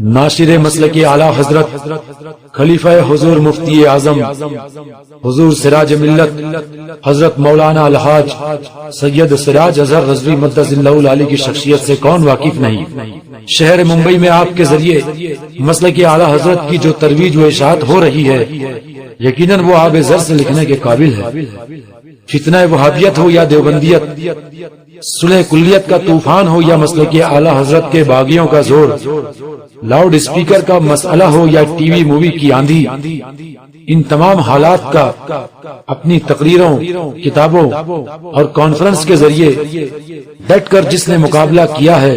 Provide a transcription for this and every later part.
ناشر مسلک اعلی حضرت خلیفہ حضور مفتی اعظم حضور سراج ملت حضرت مولانا الحاج سید سراج اظہر رضوی مدث اللہ العلی کی شخصیت سے کون واقف نہیں۔ شہر ممبئی میں آپ کے ذریعے مسلک اعلی حضرت کی جو ترویج و اشاعت ہو رہی ہے، یقیناً وہ آب زر سے لکھنے کے قابل ہے۔ فتنہ وہابیت ہو یا دیوبندیت، صلح کلیت کا طوفان ہو یا مسلک اعلی حضرت کے باغیوں کا زور، لاؤڈ اسپیکر کا مسئلہ ہو یا ٹی وی مووی کی آندھی، ان تمام حالات کا اپنی تقریروں، کتابوں اور کانفرنس کے ذریعے ڈٹ کر جس نے مقابلہ کیا ہے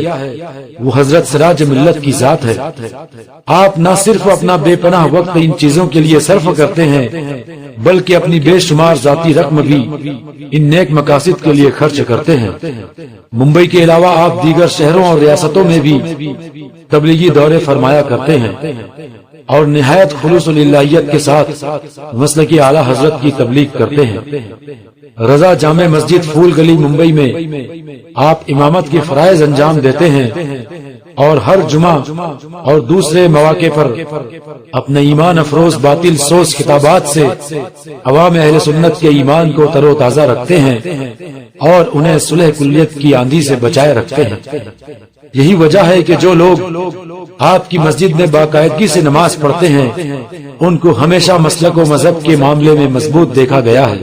وہ حضرت سراج ملت کی ذات ہے۔ آپ نہ صرف اپنا بے پناہ وقت ان چیزوں کے لیے صرف کرتے ہیں بلکہ اپنی بے شمار ذاتی رقم بھی ان نیک مقاصد کے لیے خرچ کرتے ہیں۔ ممبئی کے علاوہ آپ دیگر شہروں اور ریاستوں میں بھی تبلیغی دورے فرمایا کرتے ہیں اور نہایت خلوص للہیت کے ساتھ مسلک اعلی حضرت کی تبلیغ کرتے ہیں۔ رضا جامع مسجد پھول گلی ممبئی میں آپ امامت کے فرائض انجام دیتے ہیں اور ہر جمعہ اور دوسرے مواقع پر اپنے ایمان افروز باطل سوز خطابات سے عوام اہل سنت کے ایمان کو تر و تازہ رکھتے ہیں اور انہیں صلح کلیت کی آندھی سے بچائے رکھتے ہیں۔ یہی وجہ ہے کہ جو لوگ آپ کی مسجد میں باقاعدگی سے نماز پڑھتے ہیں ان کو ہمیشہ مسلک و مذہب کے معاملے میں مضبوط دیکھا گیا ہے۔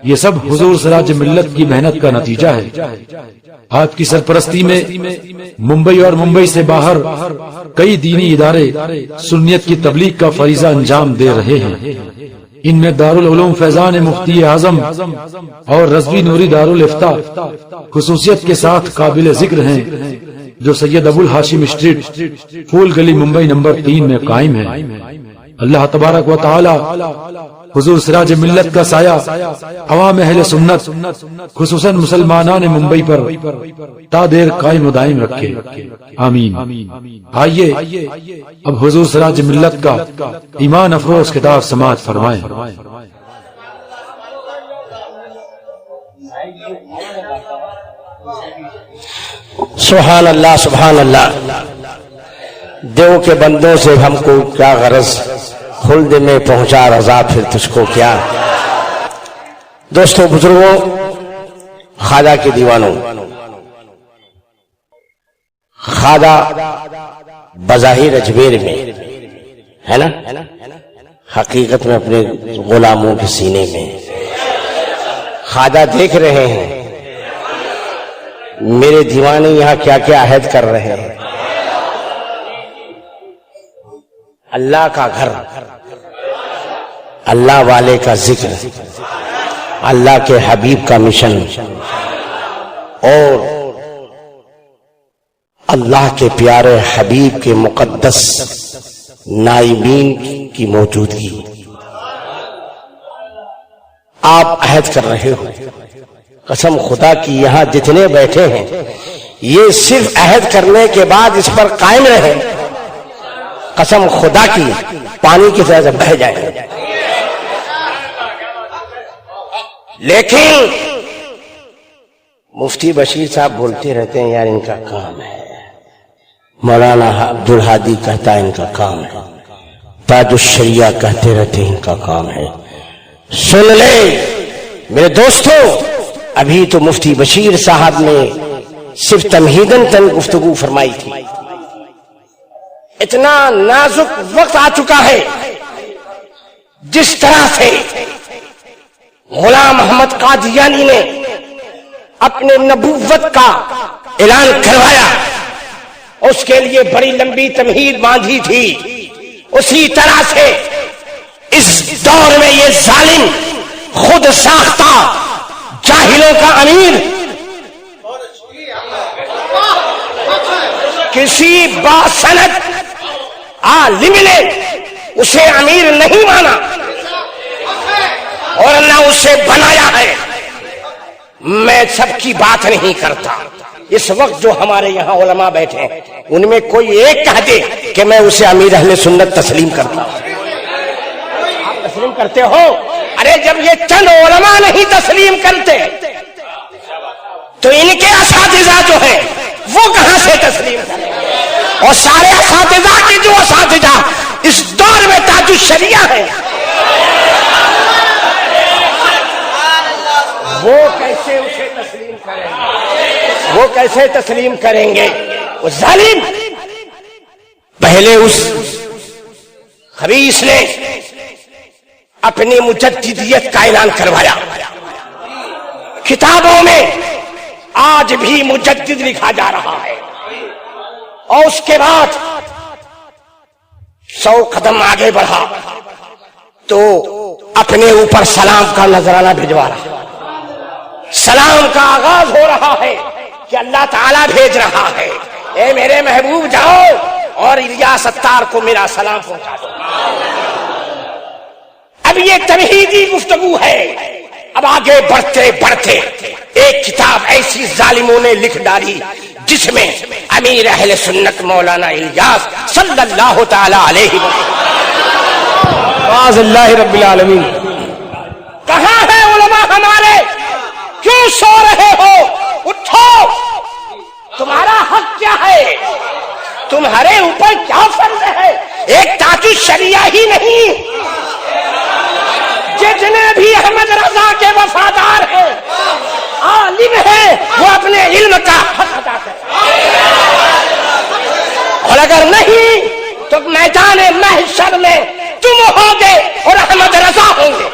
یہ سب حضور سراج ملت کی محنت کا نتیجہ ہے۔ آپ کی سرپرستی میں ممبئی اور ممبئی سے باہر کئی دینی ادارے سنیت کی تبلیغ کا فریضہ انجام دے رہے ہیں۔ ان میں دارالعلوم فیضان مفتی اعظم اور رضوی نوری دارالفتہ خصوصیت کے ساتھ قابل ذکر ہیں جو سید ابو الہاشم اسٹریٹ پھول گلی ممبئی نمبر 3 میں قائم ہے۔ اللہ تبارک و تعالی حضور سراج ملت کا سایہ عوام اہل سنت خصوصاً مسلمانان ممبئی پر تا دیر قائم و دائم رکھے، آمین۔ آئیے اب حضور سراج ملت کا ایمان افروز خطاب سماعت فرمائیں۔ سبحان اللہ سبحان اللہ۔ دیو کے بندوں سے ہم کو کیا غرض، خلد میں پہنچا رضا پھر تجھ کو کیا۔ دوستو بزرگوں، خواجہ کے دیوانوں، خواجہ بظاہر اجمیر میں ہے نا، حقیقت میں اپنے غلاموں کے سینے میں خواجہ دیکھ رہے ہیں میرے دیوانے یہاں کیا کیا عہد کر رہے ہیں۔ اللہ کا گھر، اللہ والے کا ذکر، اللہ کے حبیب کا مشن اور اللہ کے پیارے حبیب کے مقدس نائبین کی موجودگی۔ آپ عہد کر رہے ہو، قسم خدا کی یہاں جتنے بیٹھے ہیں یہ صرف عہد کرنے کے بعد اس پر قائم رہے، قسم خدا کی پانی کی طرح سے بہہ جائے۔ لیکن مفتی بشیر صاحب بولتے رہتے ہیں یار ان کا کام ہے، مولانا عبدالہادی کہتا ہے ان کا کام ہے، تاج الشریعہ کہتے رہتے ہیں ان کا کام ہے۔ سن لے میرے دوستو، ابھی تو مفتی بشیر صاحب نے صرف تمہیداً گفتگو فرمائی تھی۔ اتنا نازک وقت آ چکا ہے، جس طرح سے غلام محمد قادیانی نے اپنے نبوت کا اعلان کروایا، اس کے لیے بڑی لمبی تمہید باندھی تھی، اسی طرح سے اس دور میں یہ ظالم خود ساختہ جاہلوں کا امیر کسی باسند عالم نے اسے امیر نہیں مانا اور نہ اسے بنایا ہے۔ میں سب کی بات نہیں کرتا، اس وقت جو ہمارے یہاں علماء بیٹھے ہیں ان میں کوئی ایک کہہ دے کہ میں اسے امیر اہل سنت تسلیم کرتا ہوں۔ آپ تسلیم کرتے ہو؟ ارے جب یہ چند علماء نہیں تسلیم کرتے تو ان کے اساتذہ جو ہیں وہ کہاں سے تسلیم کریں گے؟ اور سارے اساتذہ کے جو اساتذہ اس دور میں تاج الشریعہ ہیں، وہ کیسے اسے تسلیم کریں گے؟ وہ کیسے تسلیم کریں گے؟ وہ ظالم پہلے اس خبیث نے اپنی مجددیت کا اعلان کروایا، کتابوں میں آج بھی مجدد لکھا جا رہا ہے، اور اس کے بعد 100 قدم آگے بڑھا تو اپنے اوپر سلام کا نذرانہ بھجوا رہا، سلام کا آغاز ہو رہا ہے کہ اللہ تعالیٰ بھیج رہا ہے، اے میرے محبوب جاؤ اور الیاس ستار کو میرا سلام پہنچا دو۔ اب یہ تمہیدی گفتگو ہے۔ اب آگے بڑھتے بڑھتے ایک کتاب ایسی ظالموں نے لکھ ڈالی جس میں امیر اہل سنت مولانا الیاس صلی اللہ تعالی علیہ وسلم اللہ رب العالمین، کہاں ہے علماء ہمارے؟ کیوں سو رہے ہو؟ اٹھو، تمہارا حق کیا ہے؟ تمہارے اوپر کیا فرض ہے؟ ایک تاج الشریعہ ہی نہیں، جتنے بھی احمد رضا کے وفادار ہیں، عالم ہیں، وہ اپنے علم کا حق ادا کریں، اور اگر نہیں تو میدان محشر میں تم ہوگے اور احمد رضا ہوں گے۔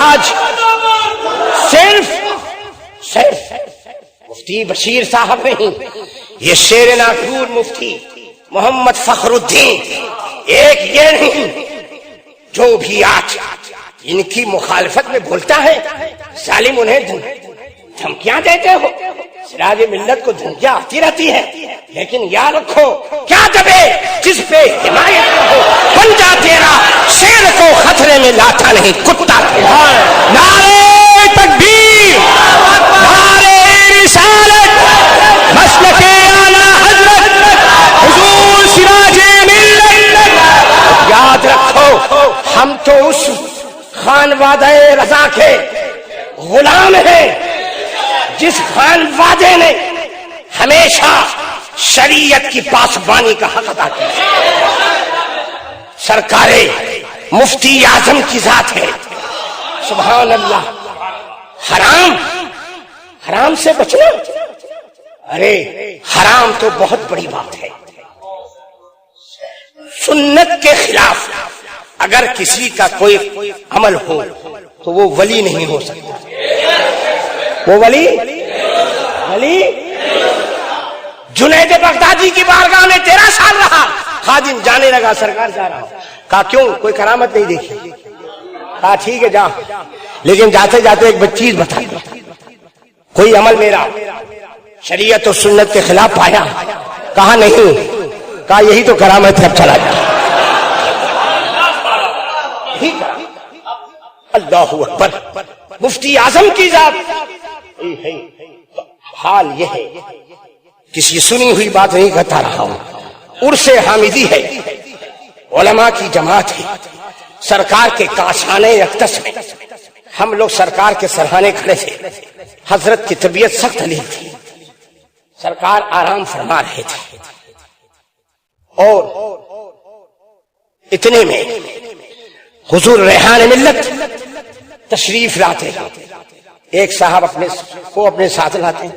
آج صرف مفتی بشیر صاحب نہیں، یہ شیر ناگپور مفتی محمد فخر الدین ایک یہ نہیں، جو بھی آج ان کی مخالفت میں بولتا ہے، ظالم انہیں دھمکیاں دیتے ہو، سراج ملت کو دھمکیاں آتی رہتی ہے، لیکن یاد رکھو کیا دبے جس پہ حمایت ہو بن جا تیرا، شیر کو خطرے میں لاتا نہیں کتا۔ نعرہ تکبیر، نعرہ رسالت، مسلک اعلی حضرت حضور سراج ملت۔ یاد رکھو ہم تو اس خانوادہ رضا کے غلام ہیں جس خانوادے نے ہمیشہ شریعت کی پاسبانی کا حق ادا کیا۔ سرکار مفتی اعظم کی ذات ہے، سبحان اللہ۔ حرام سے بچنا، ارے حرام تو بہت بڑی بات ہے۔ سنت کے خلاف اگر کسی کا کوئی عمل ہو تو وہ ولی نہیں ہو سکتا، وہ ولی جنید بغدادی کی بارگاہ میں 13 سال رہا، خادم جانے لگا سرکار جا رہا، کہا کیوں؟ کوئی کرامت نہیں دیکھی؟ کہا ٹھیک ہے جا، لیکن جاتے جاتے ایک چیز بتا دو، کوئی عمل میرا شریعت اور سنت کے خلاف پایا؟ کہا نہیں۔ کہا یہی تو کرامت ہے، اب چلا جا۔ اللہ اکبر، مفتی اعظم کی ذات۔ حال یہ ہے، کسی سنی ہوئی بات نہیں کہتا رہا ہوں، عرس حامدی ہے، علماء کی جماعت ہے، سرکار کے کاشانے اقدس میں ہم لوگ سرکار کے سرہانے کھڑے تھے۔ حضرت کی طبیعت سخت علیل تھی، سرکار آرام فرما رہے تھے، اور اتنے میں حضور ریحان ملت تشریف لاتے ہیں، ایک صاحب اپنے ساتھ لاتے ہیں،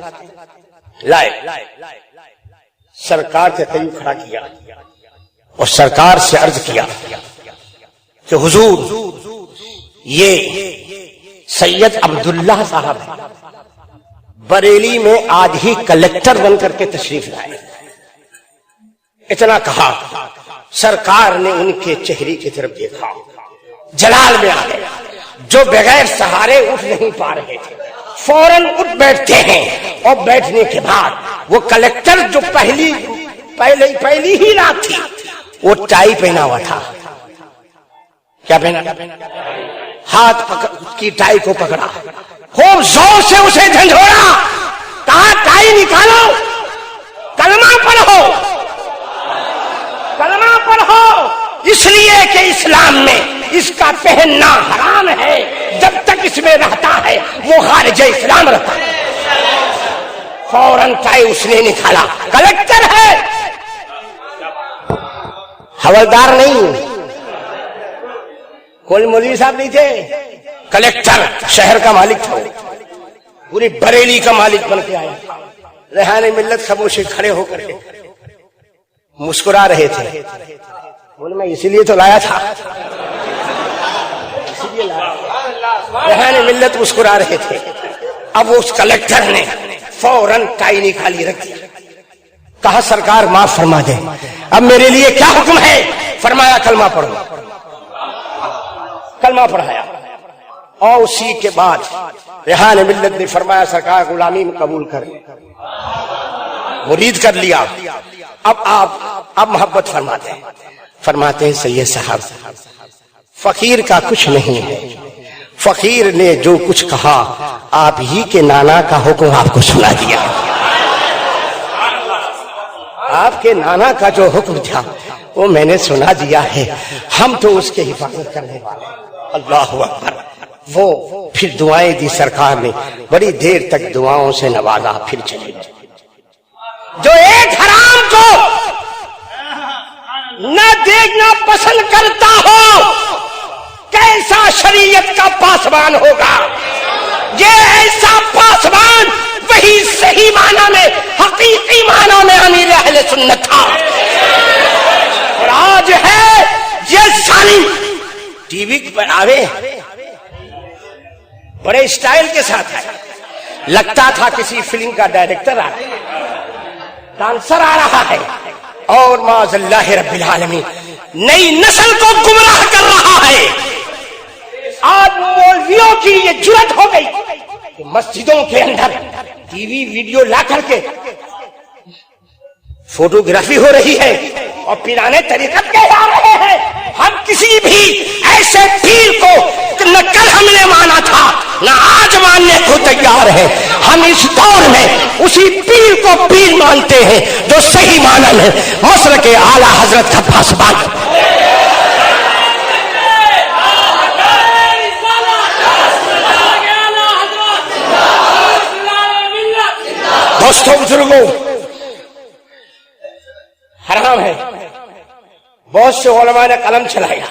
لائے سرکار کے قریب کھڑا کیا اور سرکار سے عرض کیا کہ حضور یہ سید عبداللہ صاحب ہیں، بریلی میں آج ہی کلیکٹر بن کر کے تشریف لائے۔ اتنا کہا، سرکار نے ان کے چہرے کی طرف دیکھا، جلال میں آ گئے، جو بغیر سہارے اٹھ نہیں پا رہے تھے فوراً اٹھ بیٹھتے ہیں، اور بیٹھنے کے بعد وہ کلیکٹر جو پہلی ہی رات تھی وہ ٹائی پہنا ہوا تھا، کیا پہنا؟ ہاتھ کی ٹائی کو پکڑا، خوب زور سے اسے جھنجھوڑا، کہا ٹائی نکالو، کلمہ پڑھو، کلمہ پڑھو، اس لیے کہ اسلام میں اس کا پہننا حرام ہے، جب تک اس میں رہتا ہے وہ خارج اسلام رہتا ہے۔ فوراً ٹائی اس نے نکالا، کلکٹر ہے، حوالدار نہیں، کوئی مولوی صاحب نہیں تھے، کلکٹر شہر کا مالک تھا، پوری بریلی کا مالک بن کے آیا۔ ریحان ملت خاموشی کھڑے ہو کر مسکرا رہے تھے، بولے میں اسی لیے تو لایا تھا، اسی لیے لایا۔ ریحان ملت مسکرا رہے تھے۔ اب اس کلکٹر نے فوراً ٹائی نکالی رکھ دی، کہا سرکار معاف فرما دے، اب میرے لیے کیا حکم ہے؟ فرمایا کلمہ پڑھو۔ کلمہ پڑھایا، اور اسی کے بعد ریحان ملت نے فرمایا سرکار غلامی میں قبول کر، مرید کر لیا۔ اب آپ محبت فرماتے ہیں، فرماتے ہیں سید صاحب فقیر کا کچھ نہیں ہے، فقیر نے جو کچھ کہا آپ ہی کے نانا کا حکم آپ کو سنا دیا، آپ کے نانا کا جو حکم تھا وہ میں نے سنا دیا ہے، ہم تو اس کے حفاظت کرنے والے۔ اللہ اکبر۔ وہ پھر دعائیں دی سرکار نے، بڑی دیر تک دعاؤں سے نوازا، پھر چلے گئے۔ جو ایک حرام کو نہ دیکھنا پسند کرتا ہو کیسا شریعت کا پاسبان ہوگا؟ یہ ایسا پاسبان وہی صحیح معنی میں، حقیقی معنی میں امیر اہل سنت تھا، اور آج ہے یہ ظالم ٹی وی پر آوے بڑے اسٹائل کے ساتھ ہے، لگتا تھا کسی فلم کا ڈائریکٹر آ رہا ہے، ڈانسر آ رہا ہے، اور معاذ اللہ رب العالمین نئی نسل کو گمراہ کر رہا ہے۔ آج مولویوں کی یہ جرات ہو گئی کہ مسجدوں کے اندر ٹی وی ویڈیو لا کر کے فوٹوگرافی ہو رہی ہے اور پرانے طریقت کے جا رہے ہیں۔ ہم کسی بھی ایسے پیر کو نہ کل ہم نے مانا تھا نہ آج ماننے کو تیار ہے، ہم اس دور میں اسی پیر کو پیر مانتے ہیں جو صحیح معنی میں مسلک اعلی حضرت کا پاسبان۔ دوستوں بزرگوں، حرام ہے، بہت سے علماء نے قلم چلایا،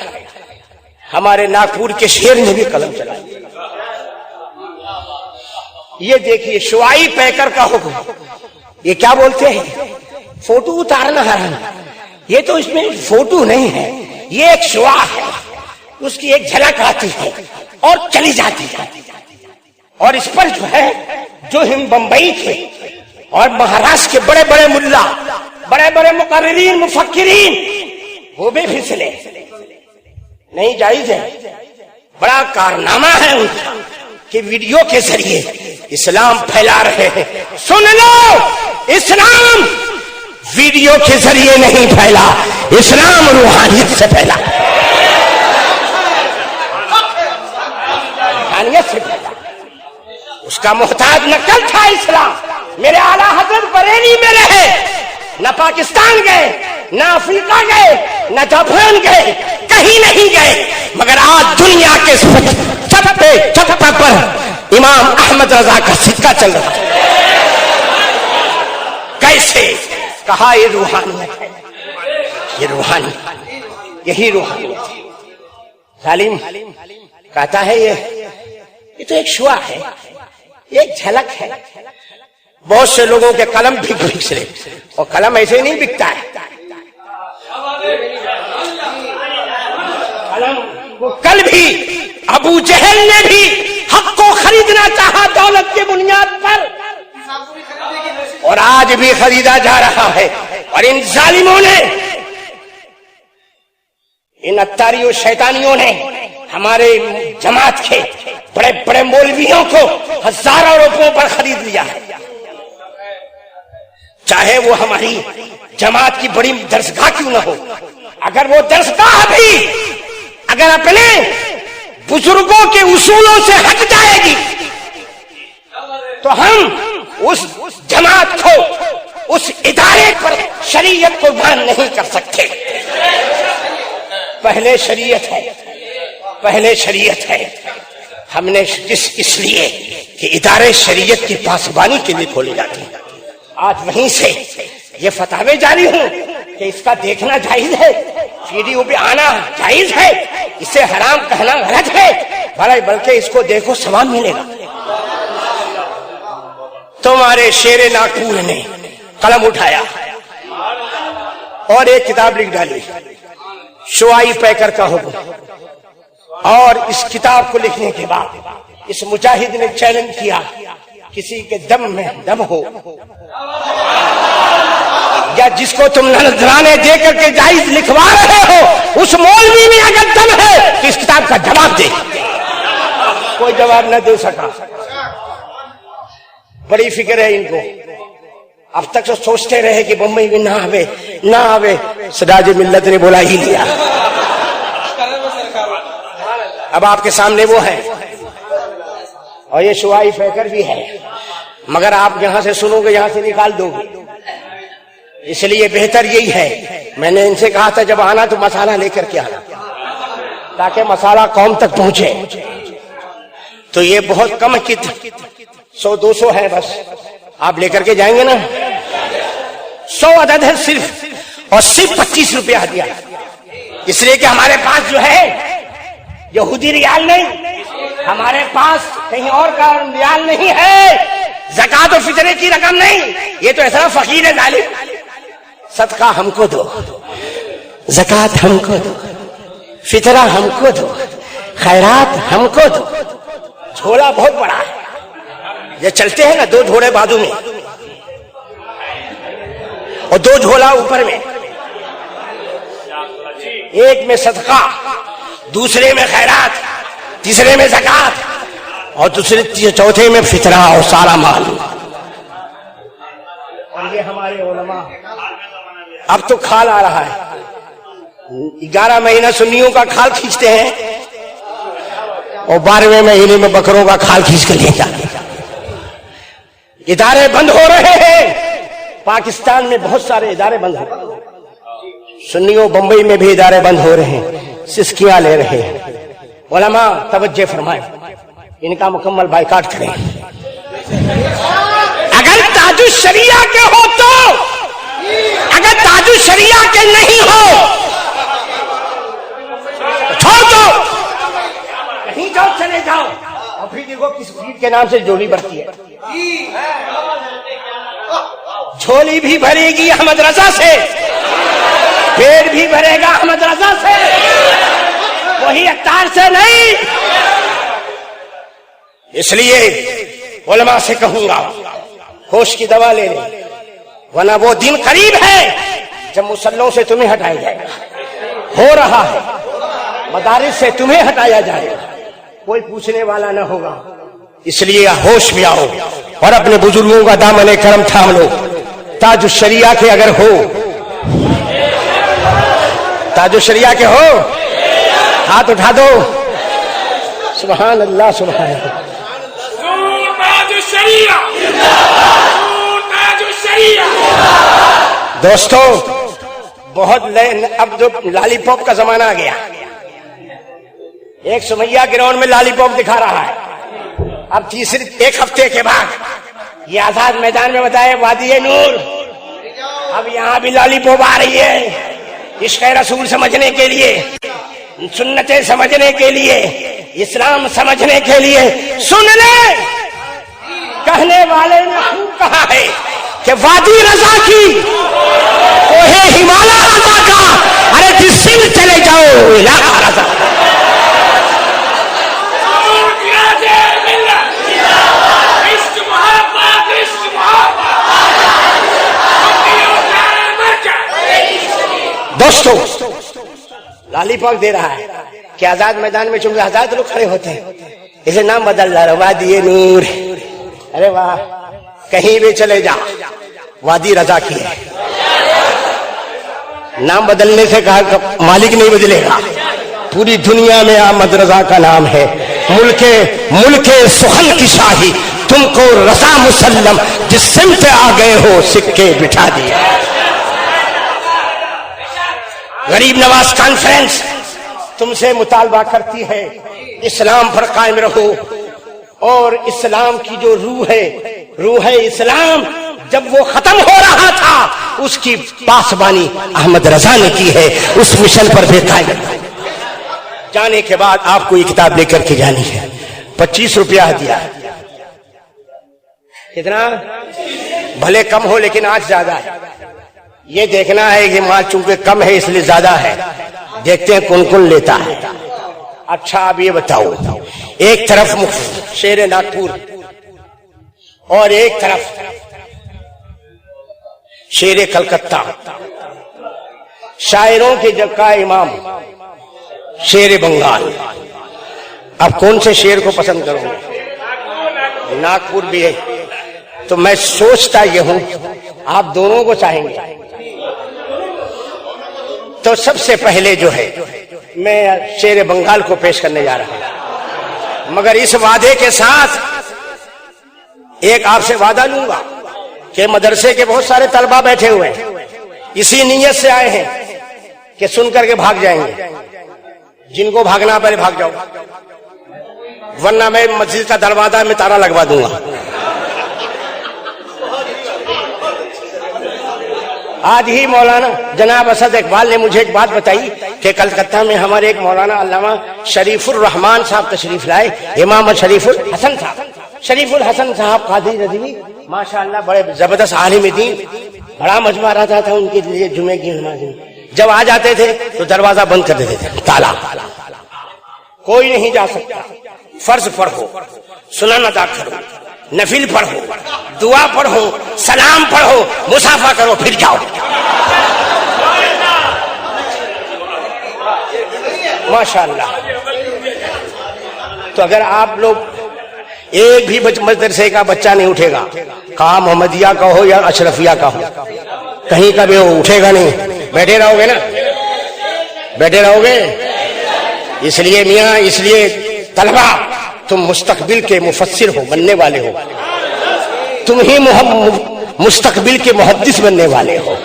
ہمارے ناگپور کے شیر نے بھی قلم چلایا۔ یہ دیکھیے شعاعی پیکر کا حکم، یہ کیا بولتے ہیں؟ فوٹو اتارنا حرام۔ یہ تو اس میں فوٹو نہیں ہے، یہ ایک شعاع ہے، اس کی ایک جھلک آتی ہے اور چلی جاتی ہے، اور اس پر جو ہے جو ہم بمبئی کے اور مہاراشٹر کے بڑے بڑے ملا، بڑے بڑے مقررین، مفکرین، وہ بھی پھسلے، نہیں جائز ہے۔ بڑا کارنامہ ہے ان کا کہ ویڈیو کے ذریعے اسلام پھیلا رہے ہیں۔ سن لو، اسلام ویڈیو کے ذریعے نہیں پھیلا، اسلام روحانیت سے پھیلا، روحانیت سے پھیلا۔ اس کا محتاج نقل تھا اسلام۔ میرے اعلیٰ حضرت بریلی میں رہے، نہ پاکستان گئے، نہ افریقہ گئے، نہ جاپان گئے، کہیں نہیں گئے، مگر آج دنیا کے چھپے پر امام احمد رضا کا صدقہ چل رہا ہے۔ کیسے؟ کہا یہ روحانیت ہے، یہ روحانیت، یہی روحانیت ہے۔ ظالم کہتا ہے یہ تو ایک شعاع ہے، ایک جھلک ہے۔ بہت سے لوگوں کے قلم بک رہے، اور قلم ایسے ہی نہیں بکتا ہے، قلم وہ کل بھی ابو جہل نے بھی حق کو خریدنا چاہا دولت کی بنیاد پر، اور آج بھی خریدا جا رہا ہے، اور ان ظالموں نے، ان اتاریوں شیطانیوں نے ہمارے جماعت کے بڑے بڑے مولویوں کو ہزاروں روپوں پر خرید لیا ہے، چاہے وہ ہماری جماعت کی بڑی درسگاہ کیوں نہ ہو۔ اگر وہ درسگاہ بھی اگر اپنے بزرگوں کے اصولوں سے ہٹ جائے گی تو ہم اس جماعت کو، اس ادارے پر شریعت کو بیان نہیں کر سکتے۔ پہلے شریعت ہے، پہلے شریعت ہے. ہم نے اس لیے کہ ادارے شریعت کی پاسبانی کے لیے کھولے جاتے ہیں. آج وہیں سے یہ فتاوے جاری ہوں کہ اس کا دیکھنا جائز ہے، ویڈیو پہ آنا جائز ہے، اسے حرام کہنا غلط ہے، بلکہ اس کو دیکھو ثواب ملے گا. تمہارے شیر ناکور نے قلم اٹھایا اور ایک کتاب لکھ ڈالی، شعاعی پیکر کا حکم. اور اس کتاب کو لکھنے کے بعد اس مجاہد نے چیلنج کیا، کسی کے دم میں دم ہو یا جس کو تم نذرانے دے کر کے جائز لکھوا رہے ہو اس مولوی میں اگر دم ہے تو اس کتاب کا جواب دے. کوئی جواب نہ دے سکا. بڑی فکر ہے ان کو. اب تک تو سوچتے رہے کہ بمبئی میں نہ آوے. سراج ملت نے بلا ہی لیا. اب آپ کے سامنے وہ ہے اور یہ شعاعی فیکر بھی ہے، مگر آپ یہاں سے سنو گے یہاں سے نکال دو گے. اس لیے بہتر یہی ہے، میں نے ان سے کہا تھا جب آنا تو مسالہ لے کر کے آنا تاکہ مسالہ قوم تک پہنچے. تو یہ بہت کم کی 100-200 ہے بس. آپ لے کر کے جائیں گے نا؟ 100 عدد ہے صرف، اور صرف 25 روپیہ ہدیہ. اس لیے کہ ہمارے پاس جو ہے یہودی ریال نہیں، ہمارے پاس کہیں اور کا ریال نہیں ہے، زکات و فطرے کی رقم نہیں. یہ تو ایسا فقیر ہے ظالم. صدقہ ہم کو دو، زکات ہم کو دو، فطرہ ہم کو دو، خیرات ہم کو دو. جھولا بہت بڑا ہے. یہ چلتے ہیں نا 2 جھوڑے بازو میں اور 2 جھولا اوپر میں، ایک میں صدقہ، دوسرے میں خیرات، تیسرے میں زکات اور چوتھے میں فطرہ اور سارا مال. اور یہ ہمارے علماء اب تو کھال آ رہا ہے. 11 مہینہ سنیوں کا کھال کھینچتے ہیں اور 12ویں مہینے میں بکروں کا کھال کھینچ کر لے جاتے ہیں. ادارے بند ہو رہے ہیں. پاکستان میں بہت سارے ادارے بند ہو رہے ہیں. سنیوں بمبئی میں بھی ادارے بند ہو رہے ہیں، سسکیاں لے رہے ہیں. علماء توجہ فرمائیں، ان کا مکمل بائیکاٹ کریں. اگر تاج الشریعہ کے ہو تو، اگر تاج الشریعہ کے نہیں ہو چھوڑ دو، کہیں جاؤ چلے جاؤ. اور پھر دیکھو کس بھیڑ کے نام سے جھولی بھرتی ہے. جھولی بھی بھرے گی احمد رضا سے، پیٹ بھی بھرے گا احمد رضا سے، وہی اختار سے نہیں. اس لیے علماء سے کہوں گا ہوش کی دوا لے لیں، ورنہ وہ دن قریب ہے جب مسلوں سے تمہیں ہٹایا جائے گا. ہو رہا ہے، مدارس سے تمہیں ہٹایا جائے گا، کوئی پوچھنے والا نہ ہوگا. اس لیے ہوش میں آؤ اور اپنے بزرگوں کا دامن کرم تھام لو. تاج الشریعہ کے اگر ہو، تاج الشریعہ کے ہو، ہاتھ اٹھا دو. سبحان اللہ سبحان اللہ. دوستو بہت اب جو لالی پاپ کا زمانہ آ گیا. ایک سمیہ گراؤنڈ میں لالی پاپ دکھا رہا ہے. اب ایک ہفتے کے بعد یہ آزاد میدان میں بتائے وادی نور، اب یہاں بھی لالی پاپ آ رہی ہے. عشق رسول سمجھنے کے لیے، سنتیں سمجھنے کے لیے، اسلام سمجھنے کے لیے. سن لے، کہنے والے نے خوب کہا ہے کہ وادی رضا کی، کوہ ہمالا رضا کا، ارے جس سندھ چلے جاؤ علاقہ رضا. دوستو لالی پاک دے رہا ہے کہ آزاد میدان میں چونکہ آزاد لوگ کھڑے ہوتے ہیں اسے نام بدل رہا ہے وادی نور. ارے واہ، کہیں بھی چلے جا وادی رضا کی ہے. نام بدلنے سے کہا مالک نہیں بدلے گا. پوری دنیا میں احمد رضا کا نام ہے. ملک سخن کی شاہی تم کو رضا مسلم، جس سمت آ گئے ہو سکے بٹھا دیا. غریب نواز کانفرنس تم سے مطالبہ کرتی ہے اسلام پر قائم رہو. اور اسلام کی جو روح ہے اسلام، جب وہ ختم ہو رہا تھا اس کی پاسبانی احمد رضا نے کی ہے. اس مشن پر بھی قائم رہو. جانے کے بعد آپ کو یہ کتاب لے کر کے جانی ہے. 25 روپیہ دیا. کتنا؟ بھلے کم ہو لیکن آج زیادہ ہے. یہ دیکھنا ہے کہ مال چونکہ کم ہے اس لیے زیادہ ہے. دیکھتے ہیں کون کون لیتا ہے. اچھا اب یہ بتاؤ، ایک طرف شیر ناگپور اور ایک طرف شیر کلکتہ، شاعروں کے جگ کا امام شیر بنگال. اب کون سے شیر کو پسند کروں گے؟ ناگپور بھی ہے. تو میں سوچتا یہ ہوں آپ دونوں کو چاہیں گے. تو سب سے پہلے جو ہے میں شیر بنگال کو پیش کرنے جا رہا ہوں، مگر اس وعدے کے ساتھ ایک آپ سے وعدہ لوں گا کہ مدرسے کے بہت سارے طلبہ بیٹھے ہوئے ہیں، اسی نیت سے آئے ہیں کہ سن کر کے بھاگ جائیں گے. جن کو بھاگنا پہلے بھاگ جاؤ، ورنہ میں مسجد کا دروازہ میں تالا لگوا دوں گا. آج ہی مولانا جناب اسد اقبال نے مجھے ایک بات بتائی کہ کلکتہ میں ہمارے ایک مولانا علامہ شریف الرحمان صاحب تشریف لائے. امام شریف الحسن صاحب قادری رضوی ماشاءاللہ بڑے زبردست عالم دین، بڑا مجمع رہتا تھا ان کے لیے جمعے کی نماز میں. جب آ جاتے تھے تو دروازہ بند کر دیتے تھے، تالا، کوئی نہیں جا سکتا. فرض پڑھو، سنن ادا کرو، نفل پڑھو، دعا پڑھو، سلام پڑھو، مصافحہ کرو، پھر جاؤ. ماشاءاللہ. تو اگر آپ لوگ ایک بھی مدرسے کا بچہ نہیں اٹھے گا، کہاں محمدیہ کا ہو یا اشرفیہ کا ہو، کہیں کا بھی وہ اٹھے گا نہیں. بیٹھے رہو گے نا، بیٹھے رہو گے. اس لیے میاں، اس لیے طلبہ، تم مستقبل کے مفسر ہو، بننے والے ہو. تم ہی مستقبل کے محدث بننے والے ہو،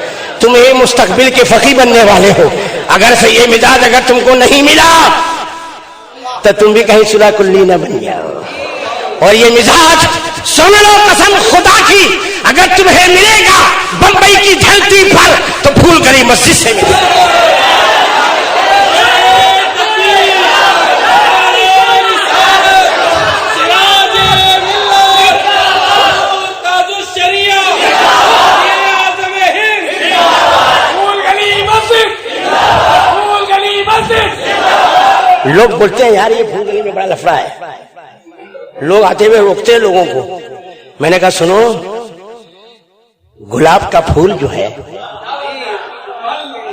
تم ہی مستقبل کے فقیہ بننے والے ہو. اگر سے یہ مزاج اگر تم کو نہیں ملا تو تم بھی کہیں سلا کلی نہ بن جاؤ. اور یہ مزاج سن لو قسم خدا کی، اگر تمہیں ملے گا بمبئی کی دھرتی پر تو پھول گلی مسجد سے ملے گا. لوگ بولتے ہیں یار یہ پھول گلی میں بڑا لفڑا ہے، لوگ آتے ہوئے روکتے ہیں لوگوں کو. میں نے کہا سنو، گلاب کا پھول جو ہے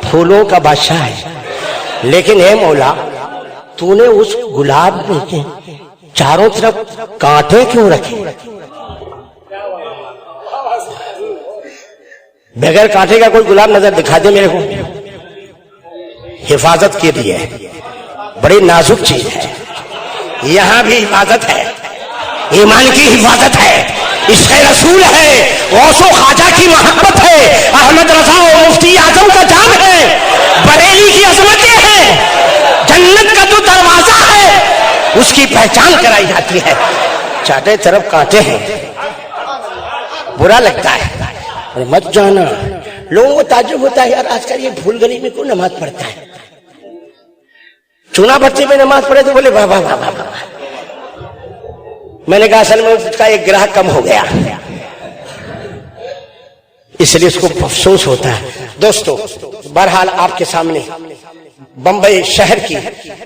پھولوں کا بادشاہ ہے، لیکن اے مولا تو نے اس گلاب میں چاروں طرف کانٹے کیوں رکھے؟ بغیر کانٹے کا کوئی گلاب نظر دکھا دے میرے کو. حفاظت کے لیے بڑی نازک چیز ہے. یہاں بھی حفاظت ہے، ایمان کی حفاظت ہے، عشق رسول ہے، غوث و خواجہ کی محبت ہے، احمد رضا و مفتی اعظم کا جام ہے، بریلی کی عظمتیں ہیں، جنت کا جو دروازہ ہے اس کی پہچان کرائی جاتی ہے. چاروں طرف کانٹے ہیں، برا لگتا ہے. اور مت جانا، لوگوں کو تعجب ہوتا ہے یار آج کل یہ پھول گلی میں کون نماز پڑھتا ہے. چونا بچے میں نماز پڑھے تو بولے واہ واہ واہ واہ. میں نے کہا اصل میں اس کا ایک گراہک کم ہو گیا، اس لیے اس کو افسوس ہوتا ہے. دوستو بہرحال آپ کے سامنے بمبئی شہر کی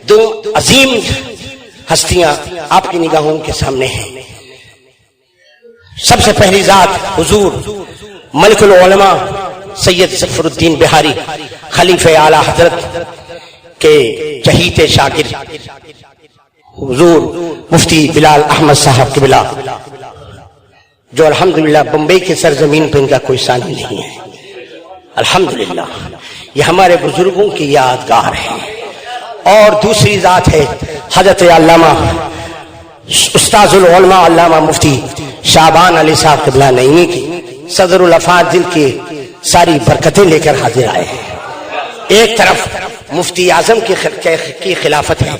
دو عظیم ہستیاں آپ کی نگاہوں کے سامنے ہیں. سب سے پہلی ذات حضور ملک العلماء سید ظفر الدین بہاری، خلیفہ اعلی حضرت کے چہیتے شاگرد حضور مفتی بلال احمد صاحب قبلہ، جو الحمدللہ بمبئی کے سرزمین پہ ان کا کوئی ثانی نہیں ہے. الحمدللہ یہ ہمارے بزرگوں کی یادگار ہے. اور دوسری ذات ہے حضرت علامہ استاذ العلماء علامہ مفتی شعبان علی صاحب قبلہ نعیمی کی صدر الافاضل کی ساری برکتیں لے کر حاضر آئے ہیں. ایک طرف مفتی اعظم کی خلافت ہے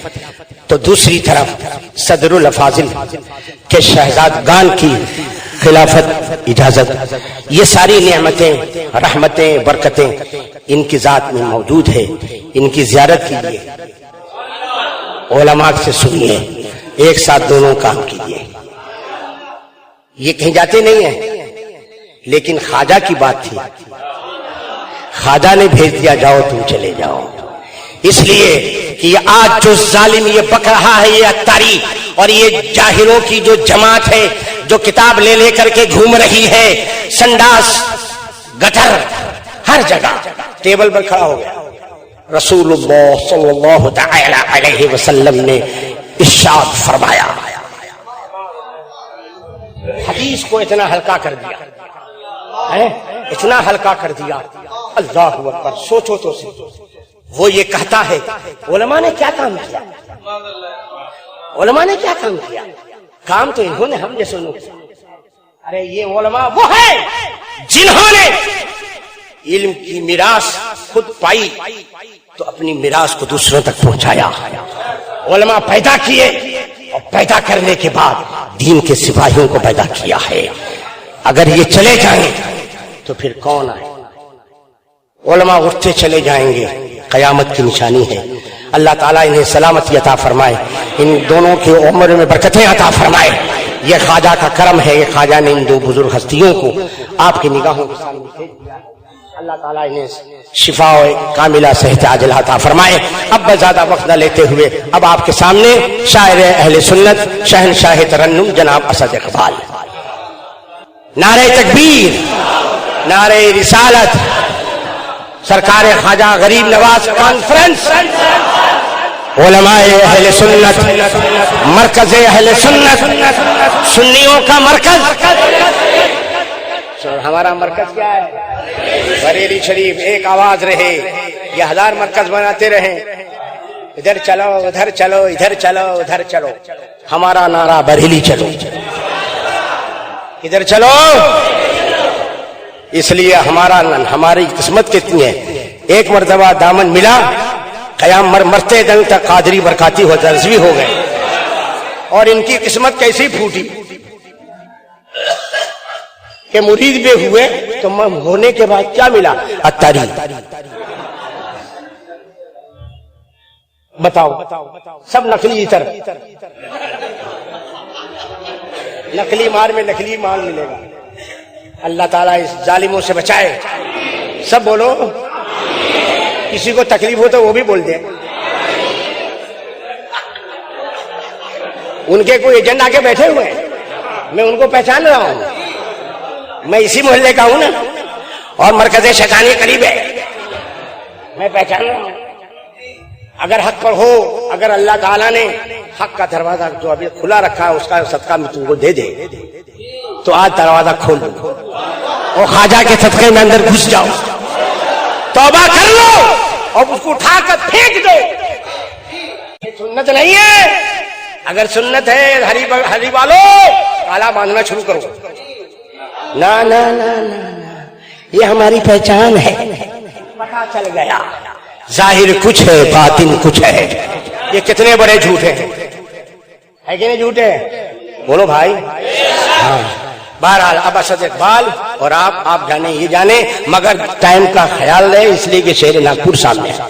تو دوسری طرف صدر الافاضل کے شہزادگان کی خلافت اجازت. یہ ساری نعمتیں رحمتیں برکتیں ان کی ذات میں موجود ہے. ان کی زیارت کیجیے, علماء سے سنیے, ایک ساتھ دونوں کام کیجیے. یہ کہیں جاتے نہیں ہیں, لیکن خواجہ کی بات تھی, خواجہ نے بھیج دیا جاؤ تم چلے جاؤ. اس لیے کہ یہ آج جو ظالم یہ بک رہا ہے, یہ اتاری اور یہ جاہلوں کی جو جماعت ہے جو کتاب لے لے کر کے گھوم رہی ہے, سنڈاس گٹر ہر جگہ ٹیبل پر کھڑا ہو گیا. رسول اللہ صلی اللہ تعالی علیہ وسلم نے ارشاد فرمایا, حدیث کو اتنا ہلکا کر دیا, اتنا ہلکا کر دیا, اللہ اکبر. سوچو تو وہ یہ کہتا ہے علماء نے کیا کام کیا, علماء نے کیا کام کیا, کام تو انہوں نے ہم جیسے لوگ. ارے یہ علماء وہ ہے جنہوں نے علم کی میراث خود پائی تو اپنی میراث کو دوسروں تک پہنچایا. علماء پیدا کیے اور پیدا کرنے کے بعد دین کے سپاہیوں کو پیدا کیا ہے. اگر یہ چلے جائیں تو پھر کون آئے؟ علماء اٹھتے چلے جائیں گے, قیامت کی نشانی ہے. اللہ تعالیٰ انہیں سلامتی عطا فرمائے, ان دونوں کی عمر میں برکتیں عطا فرمائے. یہ خواجہ کا کرم ہے, یہ خواجہ نے ان دو بزرگ ہستیوں کو آپ کی نگاہوں کے سامنے بھیج دیا. اللہ تعالیٰ انہیں شفا و کاملہ صحت عاجلہ عطا فرمائے. اب زیادہ وقت نہ لیتے ہوئے اب آپ کے سامنے شاعر اہل سنت شہنشاہ ترنم جناب اسد اقبال. نعرہ تکبیر, نعرہ رسالت, سرکار خواجہ غریب نواز کانفرنس, علماء اہل سنت, مرکز اہل سنت, سنیوں کا مرکز. ہمارا مرکز کیا ہے؟ بریلی شریف. ایک آواز رہے, یہ 1000 مرکز بناتے رہے, ادھر چلو ادھر چلو ادھر چلو ادھر چلو. ہمارا نعرہ بریلی چلو, ادھر چلو. اس لیے ہماری قسمت کتنی ہے, ایک مرتبہ دامن ملا, قیام مرتے دن تک قادری برکاتی ہو درزوی ہو گئے. اور ان کی قسمت کیسی پھوٹی کہ مرید بھی ہوئے تو ہونے کے بعد کیا ملا؟ اتاری. بتاؤ, سب نقلی اتر, نقلی مار میں نقلی مال ملے گا. اللہ تعالیٰ اس ظالموں سے بچائے. سب بولو, کسی کو تکلیف ہو تو وہ بھی بول دے. ان کے کوئی ایجنٹ آگے بیٹھے ہوئے ہیں, میں ان کو پہچان رہا ہوں, میں اسی محلے کا ہوں نا, اور مرکز شیطانی قریب ہے, میں پہچان رہا ہوں. اگر حق پر ہو, اگر اللہ تعالیٰ نے حق کا دروازہ جو ابھی کھلا رکھا ہے اس کا صدقہ میں تم کو دے دے تو آج دروازہ کھول دو اور خواجہ کے صدقے میں اندر گھس جاؤ, توبہ کر لو اور اس کو اٹھا کر پھینک دو. سنت نہیں ہے. اگر سنت ہے ہری والو کالا باندھنا شروع کرو. نا نا نا نا, یہ ہماری پہچان ہے, پتہ چل گیا. ظاہر کچھ ہے باطن کچھ ہے. یہ کتنے بڑے جھوٹ ہیں, ہے کہ نہیں جھوٹے؟ بولو بھائی. ہاں, بہرحال اب اسد اقبال اور آپ جانے یہ جانے, مگر ٹائم کا خیال رہے, اس لیے کہ شہر ناگپور سامنے ہے.